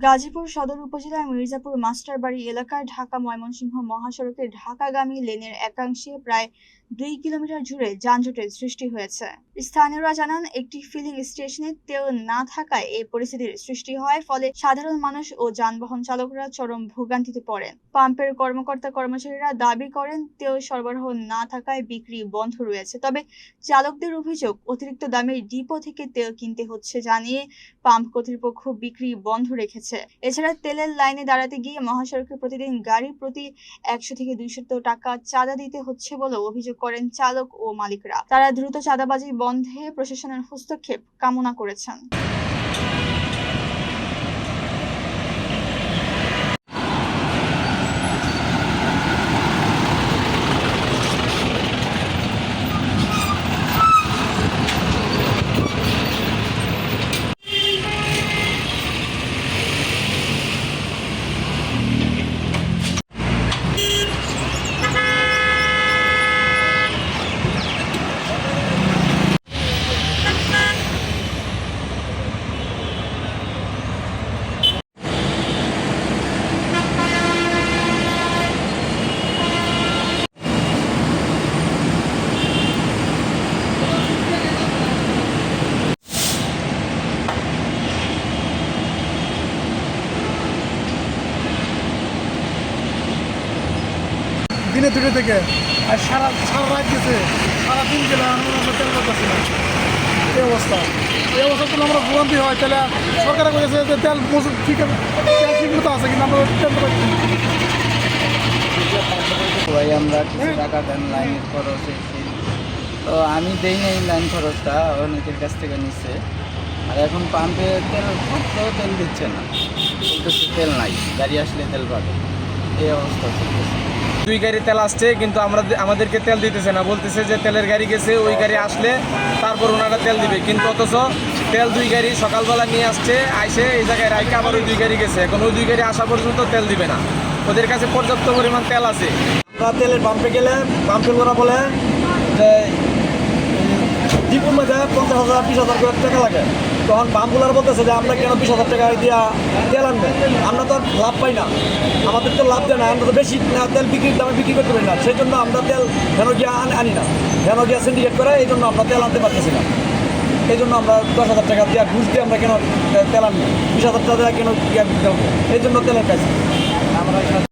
গাজীপুর সদর উপজেলার মির্জাপুর মাস্টারবাড়ি এলাকার ঢাকা-ময়মনসিংহ মহাসড়কের ঢাকাগামী লেনের একাংশে প্রায় 2 কিলোমিটার জুড়ে যানজটের সৃষ্টি হয়েছে। স্থানীয়রা জানান, একটি ফিলিং স্টেশনে তেল না থাকায় এই পরিস্থিতির সৃষ্টি হয়, ফলে সাধারণ মানুষ ও যানবাহন চালকরা চরম ভোগান্তিতে পড়েন। পাম্পের কর্মকর্তা-কর্মচারীরা দাবি করেন, তেল সরবরাহ না থাকায় বিক্রি বন্ধ রয়েছে। তবে চালকদের অভিযোগ, অতিরিক্ত দামে ডিপো থেকে তেল কিনতে হচ্ছে জানিয়ে পাম্প কর্তৃপক্ষ বিক্রি বন্ধ রেখেছে। এছাড়া তেলের লাইনে দাঁড়াতে গিয়ে মহাসড়কে প্রতিদিন গাড়ি প্রতি 100 থেকে 200 টাকা চাঁদা দিতে হচ্ছে বলে অভিযোগ করেন চালক ও মালিকরা। তারা দ্রুত চাঁদাবাজি বন্ধে প্রশাসনের হস্তক্ষেপ কামনা করেছেন। দিনে 2টা থেকে আর সারা রাত গেছে, সারাদিন গেলে আমরা তেল পাচ্ছি না। এই অবস্থা তুলে আমরা ভোগান্তি হয়। তাহলে সরকারে বলেছে যে তেল ঠিক মতো আছে, কিন্তু আমরা তেল পাচ্ছি না। ভাই আমরা কিছু টাকা দেন লাইনের খরচ তো আমি দেই না, এই লাইন খরচটা অনেকের কাছ থেকে নিচ্ছে। আর এখন পাম্পে তেল দিচ্ছে না, বলতেছে তেল নাই, গাড়ি আসলে তেল পাবে, এই অবস্থা চলতেছে। 2 গাড়ি তেল আসছে, কিন্তু আমাদেরকে তেল দিতেছে না, বলতেছে যে তেলের গাড়ি গেছে, ওই গাড়ি আসলে তারপর ওনারা তেল দিবে। কিন্তু অথচ তেল 2 গাড়ি সকালবেলা নিয়ে আসছে, আইসে এই জায়গায় রাইকে আবার ওই 2 গাড়ি গেছে। এখন ওই 2 গাড়ি আসা পর্যন্ত তেল দিবে না। ওদের কাছে পর্যাপ্ত পরিমাণ তেল আছে। আমরা তেলের পাম্পে গেলে পাম্পের ওরা বলে যে ডিপোর মধ্যে 50,000 20,000 করে টাকা লাগে। তখন পাম্পগুলার বলতেছে যে আমরা কেন 20,000 টাকা দিয়া তেল আনবো, আমরা তো লাভ পাই না, আমাদের তো লাভ দেয় না, আমরা তো বেশি তেল বিক্রির দামে বিক্রি করতে পারি না। সেই জন্য আমরা তেল কেন গিয়ে আনি না, কেন গিয়ে সিন্ডিকেট করে, এই জন্য আমরা তেল আনতে পারতেছি না। এই জন্য আমরা 10,000 টাকা দিয়ে ঘুষ দিয়ে আমরা কেন তেল আনি, 20,000 টাকা দিয়ে কেন এই জন্য তেলের কাছে আমরা